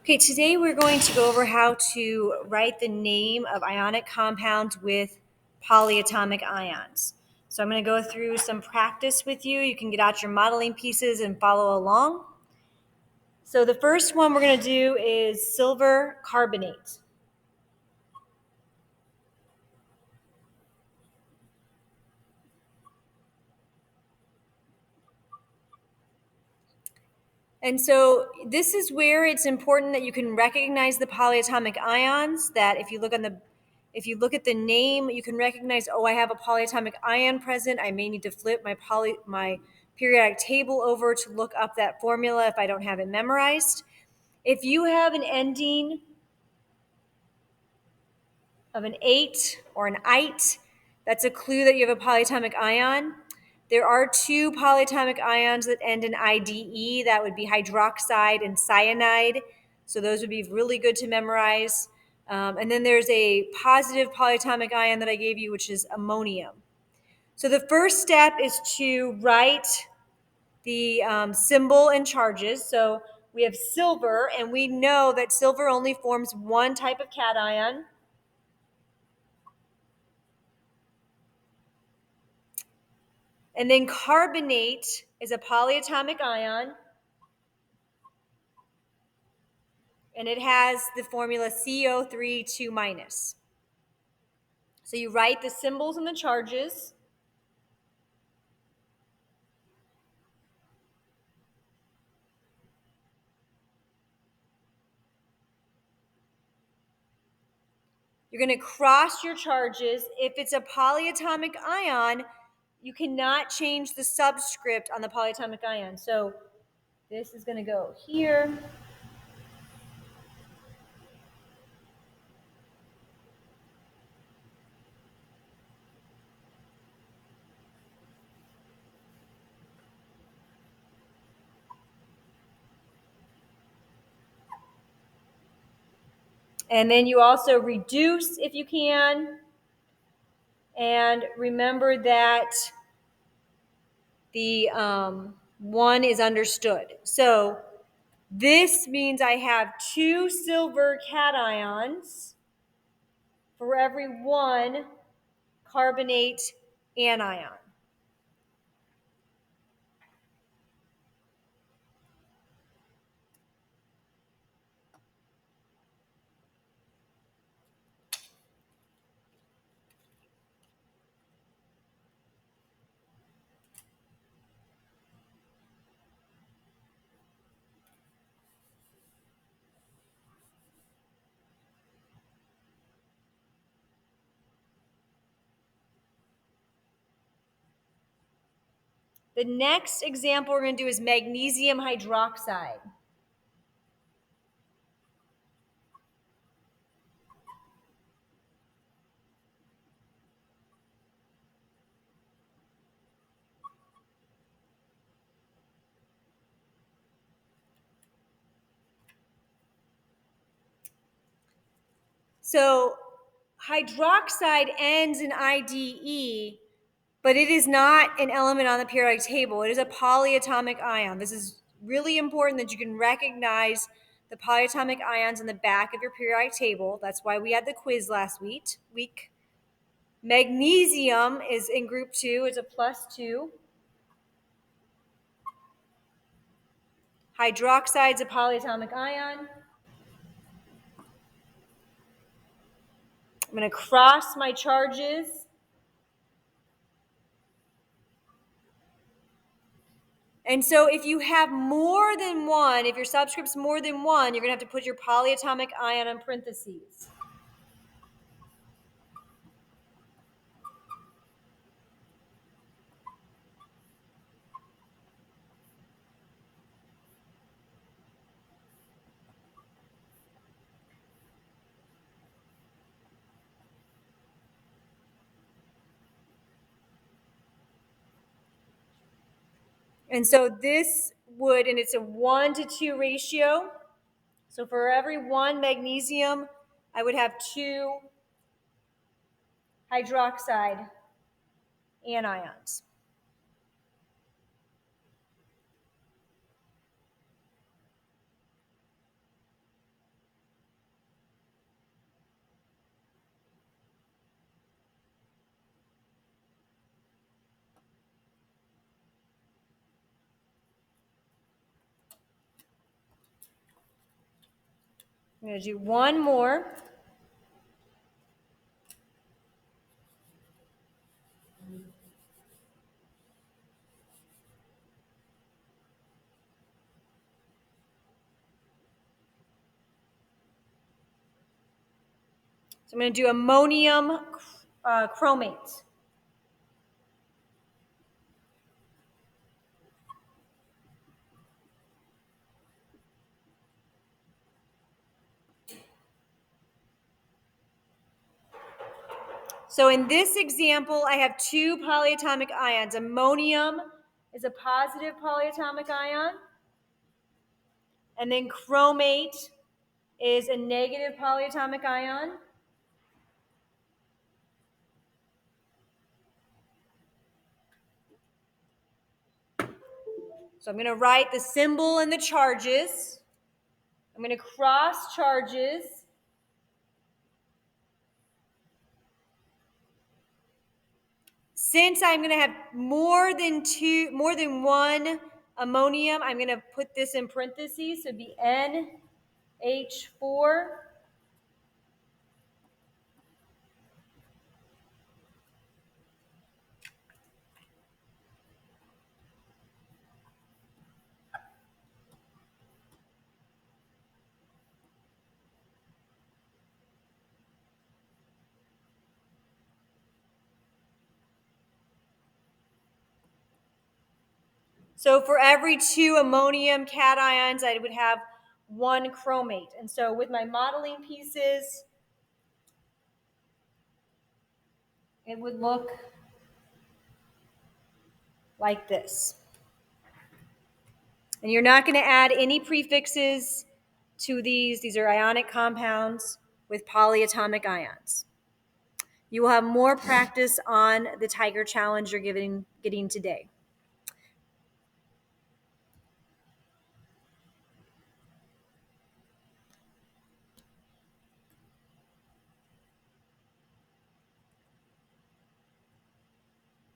Okay, today we're going to go over how to write the name of ionic compounds with polyatomic ions. So I'm going to go through some practice with you. You can get out your modeling pieces and follow along. So the first one we're going to do is silver carbonate. And so this is where it's important that you can recognize the polyatomic ions, that if you look at the name, you can recognize, oh, I have a polyatomic ion present. I may need to flip my periodic table over to look up that formula if I don't have it memorized. If you have an ending of an ate or an ite, that's a clue that you have a polyatomic ion. There are two polyatomic ions that end in IDE. That would be hydroxide and cyanide. So those would be really good to memorize. And then there's a positive polyatomic ion that I gave you, which is ammonium. So the first step is to write the symbol and charges. So we have silver, and we know that silver only forms one type of cation. And then carbonate is a polyatomic ion, and it has the formula CO3 2 minus. So you write the symbols and the charges. You're going to cross your charges. If it's a polyatomic ion, you cannot change the subscript on the polyatomic ion. So this is going to go here. And then you also reduce if you can. And remember that the one is understood. So this means I have two silver cations for every one carbonate anion. The next example we're going to do is magnesium hydroxide. So hydroxide ends in IDE, but it is not an element on the periodic table. It is a polyatomic ion. This is really important that you can recognize the polyatomic ions in the back of your periodic table. That's why we had the quiz last week. Magnesium is in group 2. It's a +2. Hydroxide is a polyatomic ion. I'm going to cross my charges. And so if you have more than one, if your subscript's more than one, you're going to have to put your polyatomic ion in parentheses. And so this would, and it's a 1-to-2 ratio. So for every one magnesium, I would have 2 hydroxide anions. I'm going to do one more. So I'm going to do ammonium chromate. So in this example, I have two polyatomic ions. Ammonium is a positive polyatomic ion, and then chromate is a negative polyatomic ion. So I'm going to write the symbol and the charges. I'm going to cross charges. Since I'm going to have more than one ammonium, I'm going to put this in parentheses. So it'd be NH4. So for every two ammonium cations, I would have one chromate. And so with my modeling pieces, it would look like this. And you're not going to add any prefixes to these. These are ionic compounds with polyatomic ions. You will have more practice on the Tiger Challenge you're getting today.